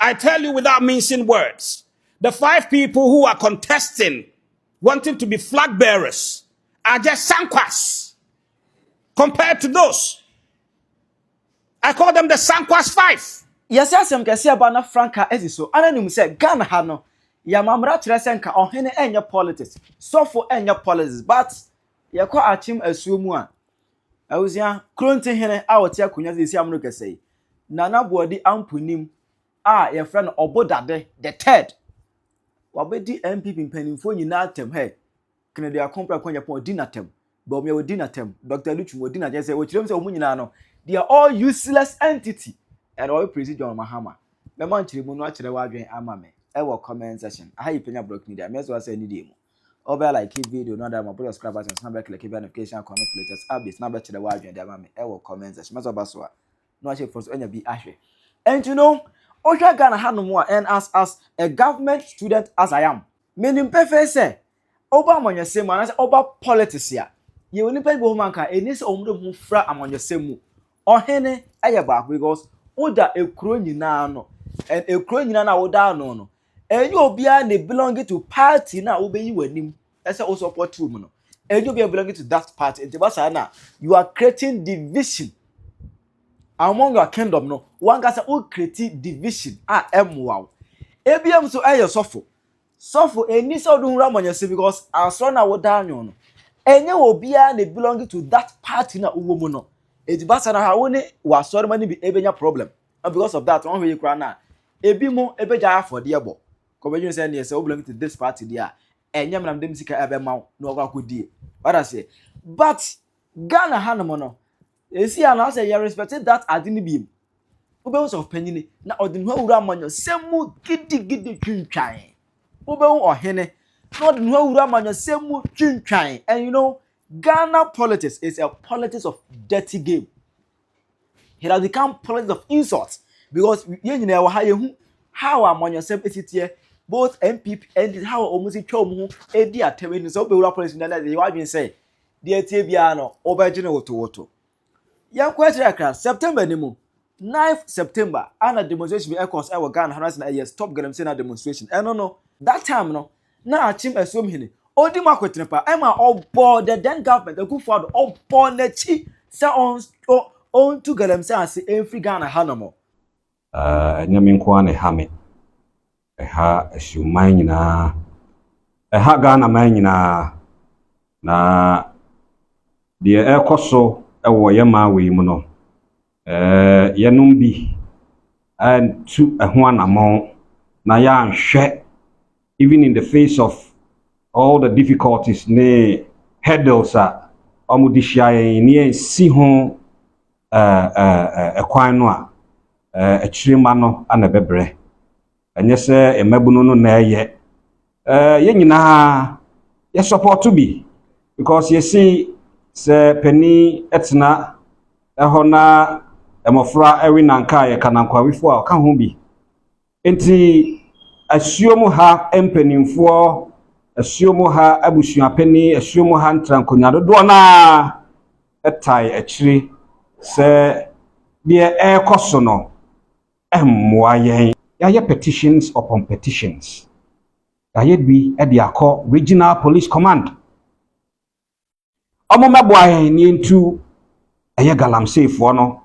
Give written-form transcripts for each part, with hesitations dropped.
I tell you without mincing words, the 5 people who are contesting, wanting to be flag bearers, are just sankwas compared to those. I call them the sankwas 5. Yes, asem kese aba franka eziso. Ananim say Ghana ha no. Ya mamra kire se nka ohene enye politics. Sofo enye politics, but ye kwa Akyem Asuom a. Awuzia kronte hene a wote akonya sisi amno kese. Nana Boadi ampunim a ye friend Obodade the third. Wabedi NPP mpanimfo nyina atem he. Kennedy Agyapong kwanya pon dinatem. Bawumia wo dinatem. Dr. Luchu wo dinatem say wo kirem say wo nyina no. They are all useless entity. And all President Mahama. The man chirimu no akire wadwen amame. Ewo comment section. Aha Penyah block media. Me so say ni dey mu. Obe like video no that my brother subscribe button snap click notification connect latest updates na be chire wadwen dey amame. Ewo comment section. Me so ba so a. No ache for so anya bi ahwe. And you know, Osha Ghana hanom a and as a government student as I am. Menim pefe say oba amonyesem na say oba politics ya. Ye woni pe bo man kan eni se omdo hu fra amonyesem mu. Ohene eye back because oda ekuro nyina no and ekuro nyina na oda no no enye obia ne belong to party na obeyi wanim ese o support you no enye obia belong to that party ntibasa na you are creating division among your kingdom no one ga say o create division emwa ebiam so eye sofo eni so do hura monyese because aso na oda no no enye obia ne belong to that party na uwo mu no ejibasa na ha woni wasori mani bi ebenya problem and because of that one wey kra na ebi mo ebeja afode ebo ko be say na say o belong to this party there enyam nam dem sika ebe maw na o akodi what I say but Ghana hanom no esi ana say you respect that adini bi obewu of Penyah na odin hu awura amanyo semu gidi twintwan obewu ohene na odin hu awura amanyo semu twintwan and you know Ghana politics is a politics of dirty game. It has become politics of insults because how am yourself both NPP and how almost chom edi atem so be politics that you have been say the tbia no obegine woto yan kwetira September nimu 9th September ana demonstration be echoes I Ghana harness na year stop get them say na demonstration no that time no na Akyem Asuom hini odi makwetnepa ema obo the then government Akufo-Addo obo na chi say on to get them say as every Ghana hanomo nyame nko ane hame ha Asuman nyina ha Ghana man nyina na de ekoso ewo yema we mu no yenum bi and to ho anamon na ya nhwe even in the face of all the difficulties ne hurdles omudishia ni si ho ekwan no a chirima no ana bebre enye se emabunu no na eye ye nyina ye support bi because you see se pani etna eho na emofra ewi nanka ye kanankwa wifo a ka ho bi enti Asuom ha empanimfo Asuom ha abusuapani Asuom ha ntrankonya dodo na etai achiri se de ekoso no emmoa yen ya petitions upon petitions ya bi e de akọ regional police command omo meboa yen ni ntu eye galamsey fo no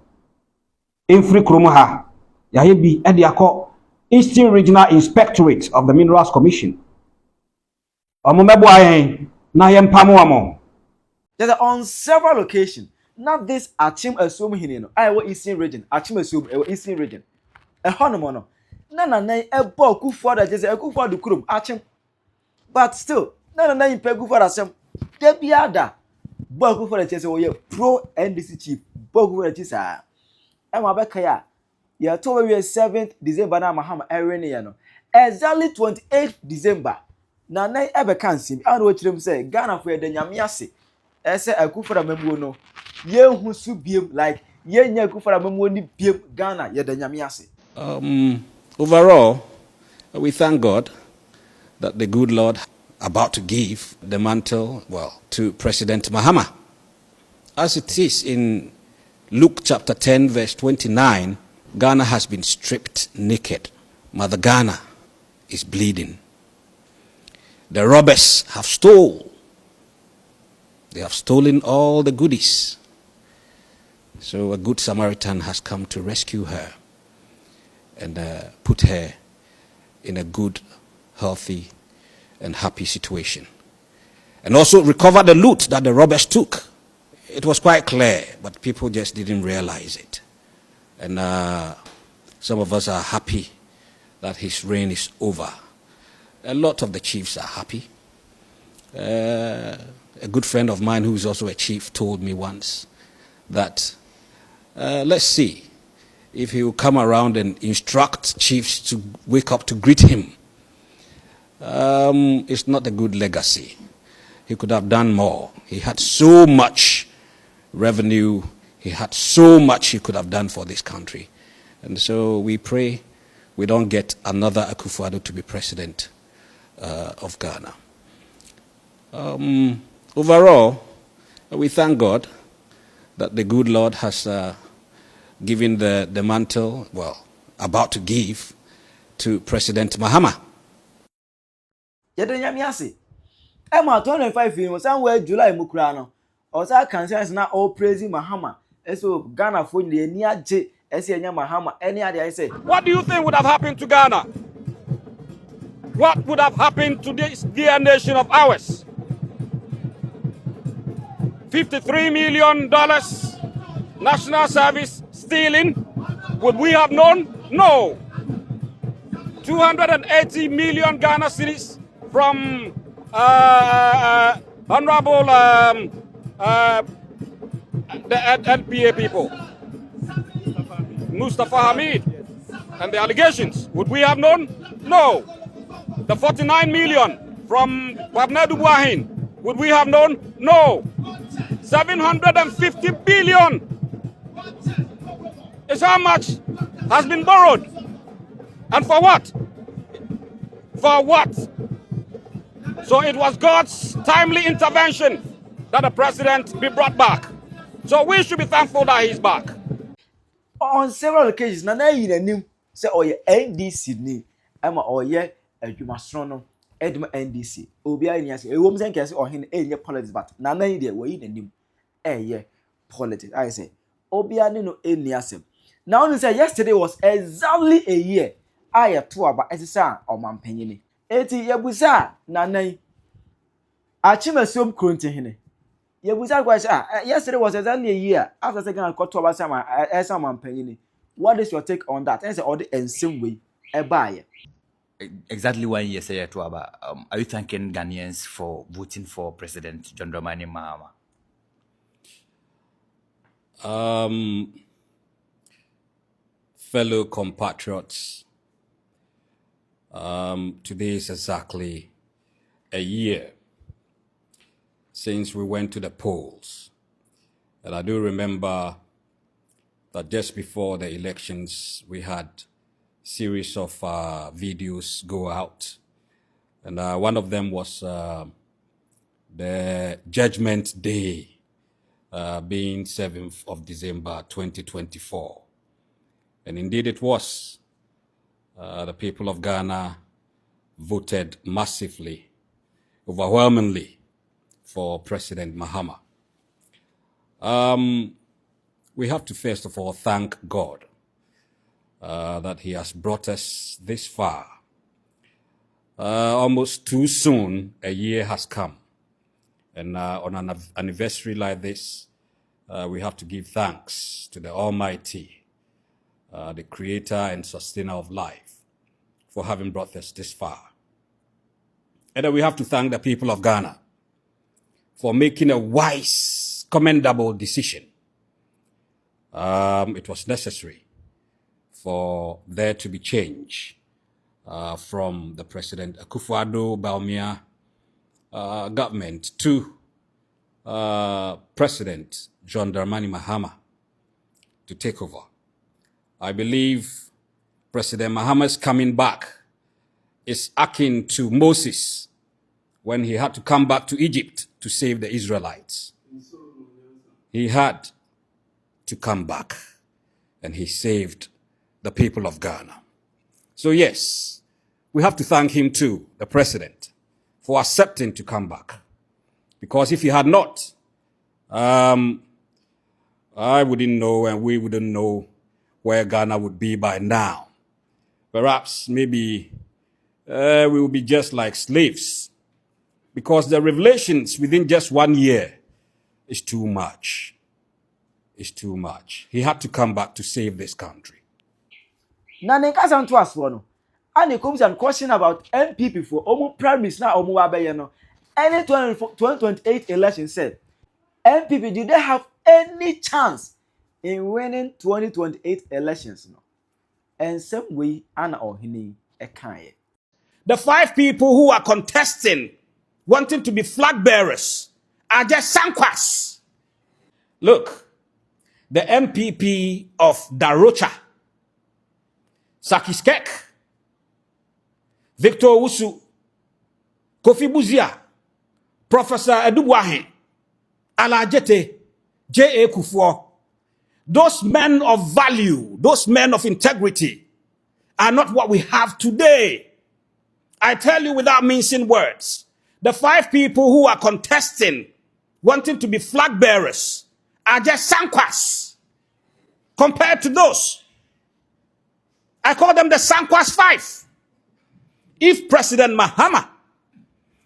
enfri krom ha ya bi e de akọ Eastern Regional Inspectorate of the Minerals Commission. There's on several occasions. Not this Akyem Asuom hinino. I was Eastern Region. Akyem Asuom Eastern Region. A honomono. Nana a bo Akufo-Addo just a Akufo-Addo kurum Akyem. But still, nana in Akufo-Addo sem. Debiada. Bo Akufo-Addo just a pro NDC Chief. Bo Akufo-Addo just a. Emma Bekaya. Yeah, told we 7th December na Mahama area no. Exactly 28th December. Na na ebe kansim. I know chirem say Ghana for the nyame ase. Ese Akufo-Addo memwo no. Ye hu su biem like ye nya Akufo-Addo memwo ni biem Ghana ye the nyame ase. Overall, we thank God that the good Lord about to give the mantle, well, to President Mahama. As it is in Luke chapter 10 verse 29, Ghana has been stripped naked. Mother Ghana is bleeding. The robbers have stolen. They have stolen all the goodies. So a good Samaritan has come to rescue her and put her in a good, healthy, and happy situation. And also recover the loot that the robbers took. It was quite clear, but people just didn't realize it. And some of us are happy that his reign is over. A lot of the chiefs are happy. A good friend of mine who is also a chief told me once that let's see if he will come around and instruct chiefs to wake up to greet him. It's not a good legacy. He could have done more. He had so much revenue. He had so much he could have done for this country. And so we pray we don't get another Akufo-Addo to be president of Ghana. Overall, we thank God that the good Lord has given the mantle, well, about to give, to President Mahama. Emma 25 years, somewhere July Mukrano, or that concerns now all praising Mahama. So Ghana for the near J. Mahama, any other I say. What do you think would have happened to Ghana? What would have happened to this dear nation of ours? $53 million national service stealing? Would we have known? No. 280 million Ghana cedis from Honorable the NPA people. Mustafa Hamid and the allegations. Would we have known? No. The 49 million from Wabna Dubuahin. Would we have known? No. 750 billion is how much has been borrowed. And for what? For what? So it was God's timely intervention that the president be brought back. So we should be thankful that he's back. On several occasions, Nana Yin say, oh, NDC name, Emma, oh, yeah, Agyapong, Edma NDC, Obia, yes, a woman's and case or him, a politics, but Nana Yin, we in the name, yeah, politics. I say, Obia, no, Niasem. Now, say yesterday was exactly a year. I have 2 about Essa or Mampenny. 80 Yabuza, Nana Akyem Asuom Krontin. Yesterday was exactly a year after second and quarter of some Mampenny. What is your take on that? And all the same way, a buyer. Exactly 1 year, say to about. Are you thanking Ghanaians for voting for President John Dramani Mahama? Fellow compatriots, today is exactly a year since we went to the polls. And I do remember that just before the elections, we had series of videos go out. And one of them was the Judgment Day, being 7th of December 2024. And indeed it was. The people of Ghana voted massively, overwhelmingly, for President Mahama. We have to first of all thank God that he has brought us this far. Almost too soon, a year has come. And on an anniversary like this, we have to give thanks to the Almighty, the creator and sustainer of life, for having brought us this far. And then we have to thank the people of Ghana for making a wise, commendable decision. It was necessary for there to be change from the President Akufo-Addo Bawumia government to President John Dramani Mahama to take over. I believe President Mahama's coming back is akin to Moses when he had to come back to Egypt to save the Israelites. He had to come back and he saved the people of Ghana. So yes, we have to thank him too, the president, for accepting to come back. Because if he had not, I wouldn't know and we wouldn't know where Ghana would be by now. Perhaps maybe we will be just like slaves. Because the revelations within just 1 year is too much. It's too much. He had to come back to save this country. Na ne kasa nto aso no. And comes and question about NPP for omu premise na omu wabeye no. Any 2028 election said NPP, do they have any chance in winning 2028 elections no? And same way Anna Ohini Ekaye. The 5 people who are contesting, wanting to be flag bearers, are just sankwas. Look, the MPP of Darocha, Sakiskek, Victor Usu, Kofi Buzia, Professor Edubwahe, Alajete, J.A. Kufuor, those men of value, those men of integrity are not what we have today. I tell you without mincing words, the 5 people who are contesting, wanting to be flag bearers, are just sankwas compared to those. I call them the sankwas 5. If President Mahama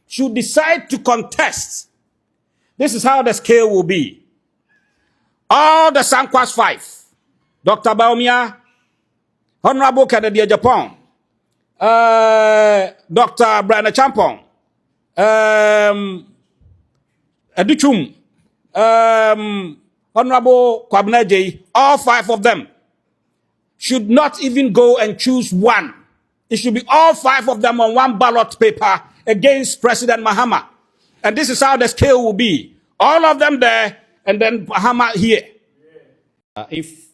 should decide to contest, this is how the scale will be. All the sankwas 5, Dr. Bawumia, Honorable Kennedy Agyapong, Dr. Brian Champong, Edichum, Honorable Kwabena, all 5 of them should not even go and choose one. It should be all 5 of them on one ballot paper against President Mahama. And this is how the scale will be. All of them there, and then Mahama here. If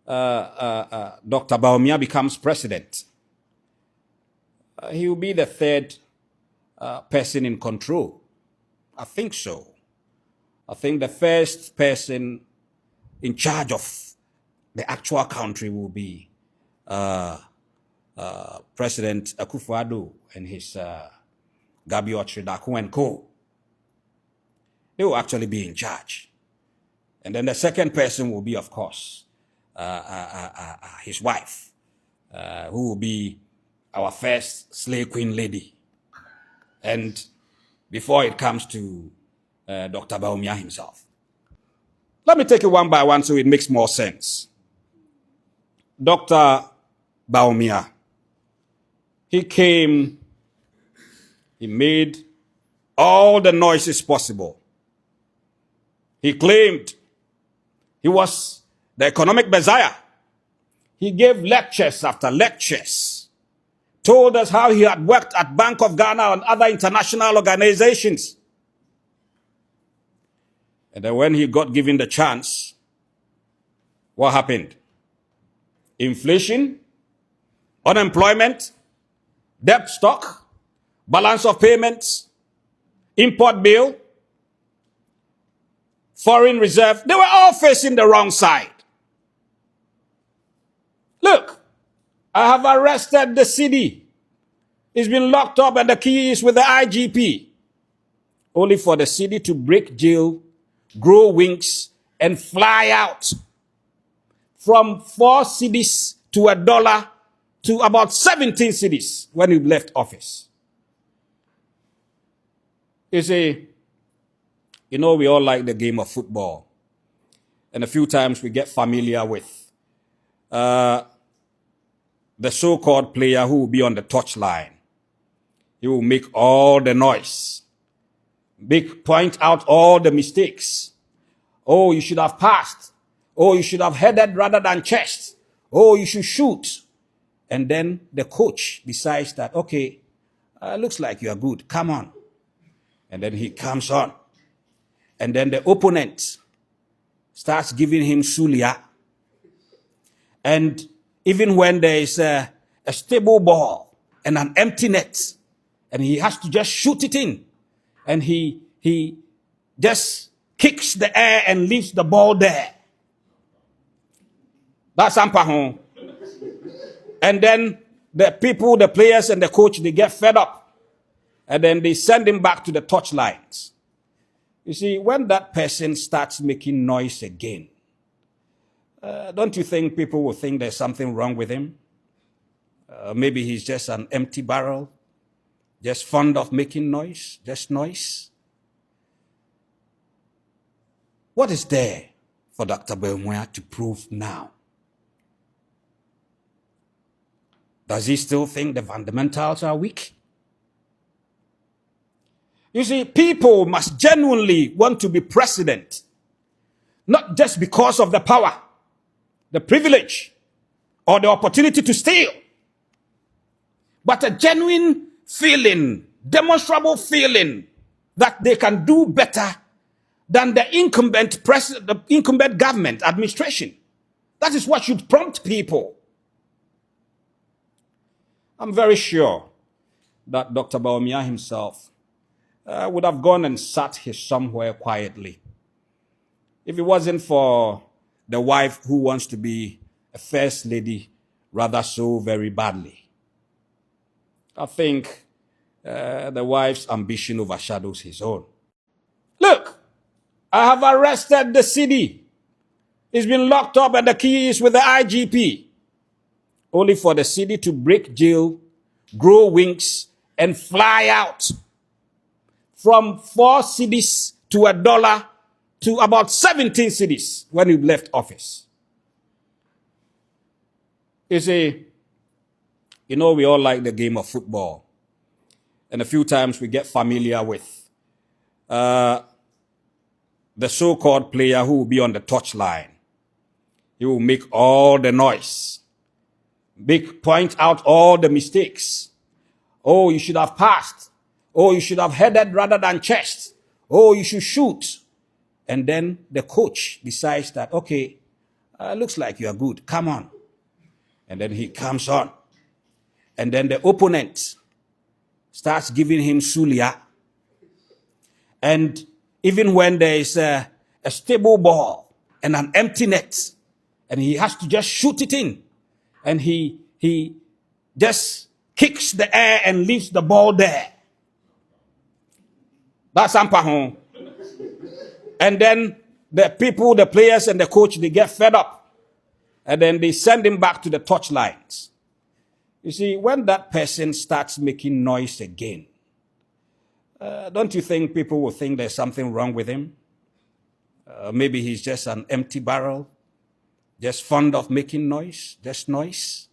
Dr. Bawumia becomes president, he will be the 3rd person in control. I think so. I think the first person in charge of the actual country will be President Akufo-Addo and his Gabi Otridaku and co. They will actually be in charge. And then the second person will be, of course, his wife, who will be our first slave queen lady. And before it comes to Dr. Bawumia himself. Let me take it one by one so it makes more sense. Dr. Bawumia, he came, he made all the noises possible. He claimed he was the economic messiah. He gave lectures after lectures, told us how he had worked at Bank of Ghana and other international organizations. And then when he got given the chance, what happened? Inflation, unemployment, debt stock, balance of payments, import bill, foreign reserve, they were all facing the wrong side. Look, I have arrested the CD. It's been locked up and the key is with the IGP. Only for the CD to break jail, grow wings, and fly out from 4 cedis to $1 to about 17 cedis when he left office. You see, you know, we all like the game of football. And a few times we get familiar with the so-called player who will be on the touchline. He will make all the noise. Point out all the mistakes. Oh, you should have passed. Oh, you should have headed rather than chest. Oh, you should shoot. And then the coach decides that, okay, looks like you are good. Come on. And then he comes on. And then the opponent starts giving him sulia. And even when there is a stable ball and an empty net, and he has to just shoot it in, and he just kicks the air and leaves the ball there. That's Ampahon. And then the people, the players and the coach, they get fed up. And then they send him back to the touchlines. You see, when that person starts making noise again, don't you think people will think there's something wrong with him? Maybe he's just an empty barrel, just fond of making noise, just noise. What is there for Dr. Bawumia to prove now? Does he still think the fundamentals are weak? You see, people must genuinely want to be president, not just because of the power, the privilege, or the opportunity to steal, but a genuine feeling, demonstrable feeling that they can do better than the incumbent government administration. That is what should prompt people. I'm very sure that Dr. Bawumia himself would have gone and sat somewhere quietly if it wasn't for the wife who wants to be a first lady rather so very badly. I think the wife's ambition overshadows his own. Look, I have arrested the CD. He's been locked up and the key is with the IGP. Only for the CD to break jail, grow wings, and fly out from 4 cedis to $1 to about 17 cedis when he left office. You see, you know, we all like the game of football. And a few times we get familiar with the so-called player who will be on the touchline. He will make all the noise, point out all the mistakes. Oh, you should have passed. Oh, you should have headed rather than chest. Oh, you should shoot. And then the coach decides that, okay, looks like you are good. Come on. And then he comes on. And then the opponent starts giving him sulia. And even when there is a stable ball and an empty net, and he has to just shoot it in, and he just kicks the air and leaves the ball there. That's Ampahon. And then the people, the players and the coach, they get fed up. And then they send him back to the touchlines. You see, when that person starts making noise again, don't you think people will think there's something wrong with him? Maybe he's just an empty barrel, just fond of making noise, just noise.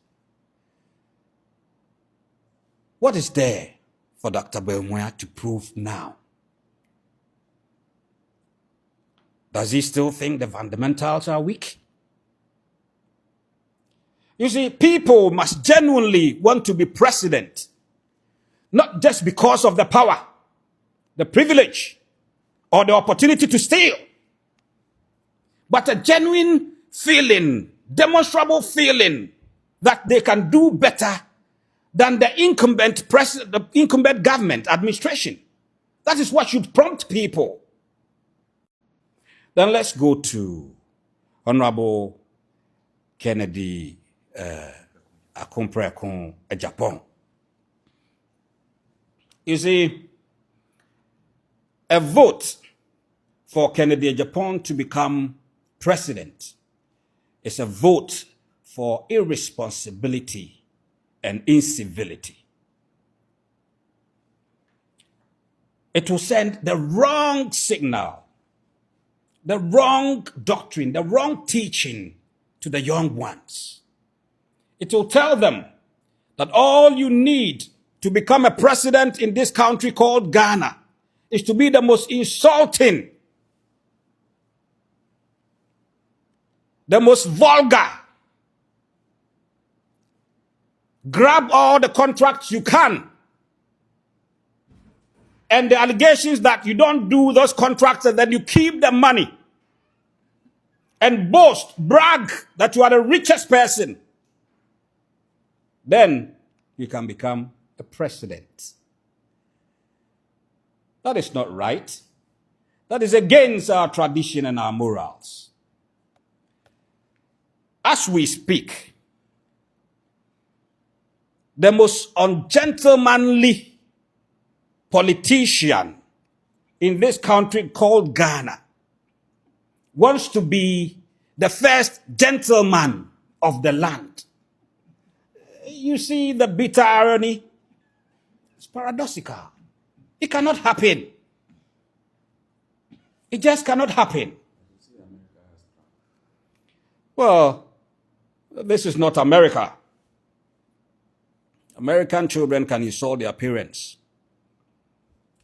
What is there for Dr. Bawumia to prove now? Does he still think the fundamentals are weak? You see, people must genuinely want to be president, not just because of the power, the privilege, or the opportunity to steal, but a genuine feeling, demonstrable feeling that they can do better than the incumbent government administration. That is what should prompt people. Then let's go to Honorable Kennedy Agyapong. You see, a vote for Kennedy Agyapong to become president is a vote for irresponsibility and incivility. It will send the wrong signal, the wrong doctrine, the wrong teaching to the young ones. It will tell them that all you need to become a president in this country called Ghana is to be the most insulting, the most vulgar. Grab all the contracts you can. And the allegations that you don't do those contracts and then you keep the money. And boast, brag that you are the richest person. Then you can become a president. That is not right. That is against our tradition and our morals. As we speak, the most ungentlemanly politician in this country called Ghana wants to be the first gentleman of the land. You see the bitter irony? It's paradoxical. It cannot happen. It just cannot happen. Well, this is not America. American children can insult their parents.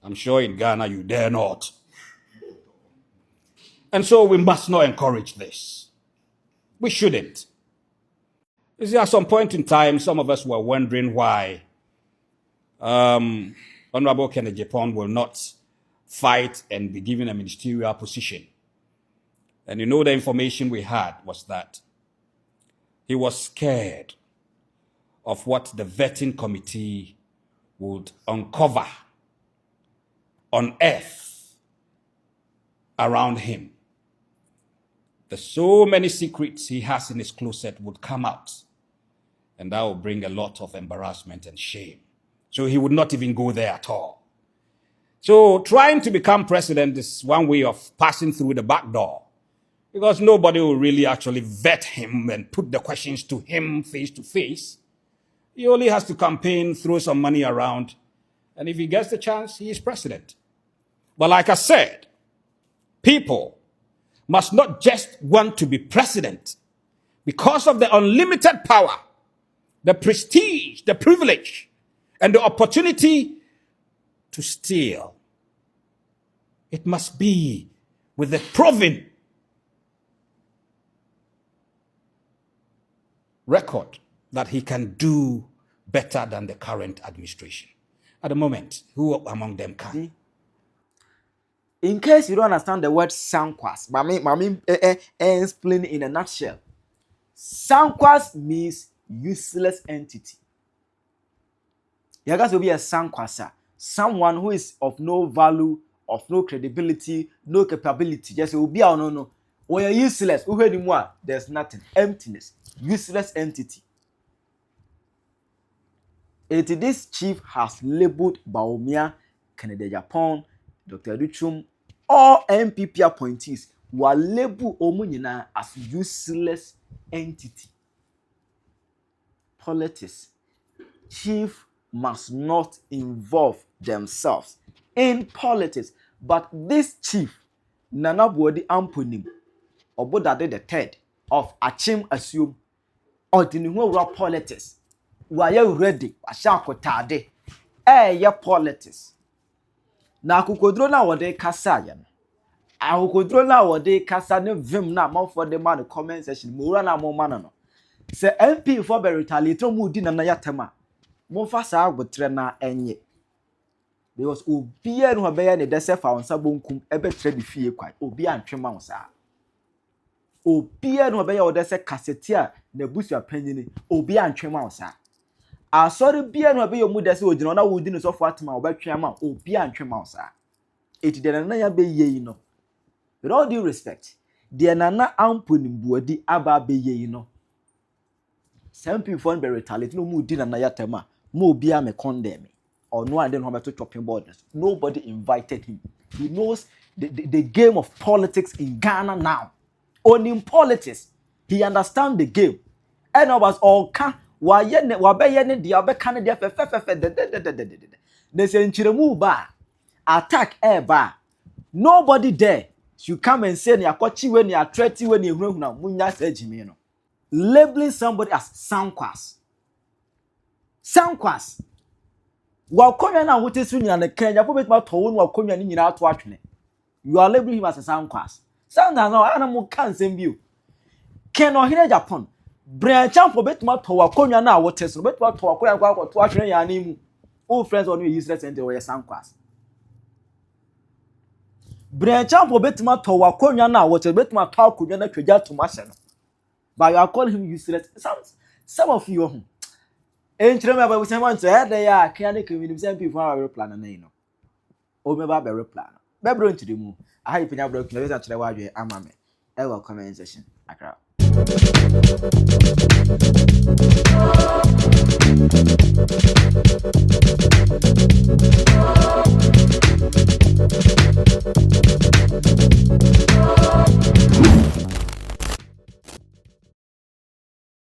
I'm sure in Ghana you dare not. And so we must not encourage this. We shouldn't. You see, at some point in time, some of us were wondering why Honorable Kennedy Agyapong will not fight and be given a ministerial position. And you know, the information we had was that he was scared of what the vetting committee would uncover, unearth around him. There's so many secrets he has in his closet would come out, and that will bring a lot of embarrassment and shame. So he would not even go there at all. So trying to become president is one way of passing through the back door, because nobody will really actually vet him and put the questions to him face to face. He only has to campaign, throw some money around, and if he gets the chance, he is president. But like I said, people must not just want to be president because of the unlimited power, the prestige, the privilege, and the opportunity to steal. It must be with the proven record that he can do better than the current administration. At the moment, who among them can? In case you don't understand the word sankwas, explain in a nutshell. Sankwas means useless entity. You guys will be a sankwasa, someone who is of no value, of no credibility, no capability. Just will be no. When you're useless, there's nothing, emptiness, useless entity. This chief has labeled Bawumia, Kennedy Agyapong, Dr. Aduchum, all NPP appointees were labeled Omunina as useless entity. Politics. Chief must not involve themselves in politics. But this chief, Nana Bodi Amponim, Obodade the third of Akyem Asuom, or the new politics. Were you ready? Ashakotade. Ya politics. Na kukodro na wode kasa ya. Akukodro na wode kasa ne vim na man for the man comment section. Mura na mo man no. Se MP for be retaliate mu di na na yatema. Mo fa sa agbotre na enye. Because obi enu ho be ya ne dese fa onsa bonkum ebe tre bi fie kwai. Obi antwema onsa. Obi enu ho be ya odese kaseti a na busu apanyini. Obi antwema onsa. Asori bia no be yomu dese ogina na wudi no sofo atema obetwe ma obi antwema osa eti de na ya be yeyi no. With all due respect, de nana amponi buodi aba be yeyi no, some people be retaliate no mu di na ya tema mo obi a me condemn or no and then ho beto chopping borders. Nobody invited him. He knows the game of politics in Ghana now. Only in politics he understands the game. And was all can attack air bar. Nobody there should come and say you kochi when you are threatening when you na munya say jimino. Labeling somebody as sankwas. Sankwas. Wa konya na wote sunu na Kenya po betima to wonu wa konya ni nyina ato atwene. You are labeling him as a sankwas. Sanda no ana mu kan sembio. Kennedy Agyapong Brancham for betuma to wakonya na wote so betuma to wakonya kwa to atwene ya na mu. All friends on you useless and they were sankwas. Brancham for betuma to wakonya na wote betuma to akonya na twaja to mase no. But you are calling him useless. Some of you enchire me about say want to head there can community some people have plan na no. O me ba be plan. Be bro ntiri mu. Aha Penyah bro can be say tire wa dwe ama me. E wa comment section. Akra.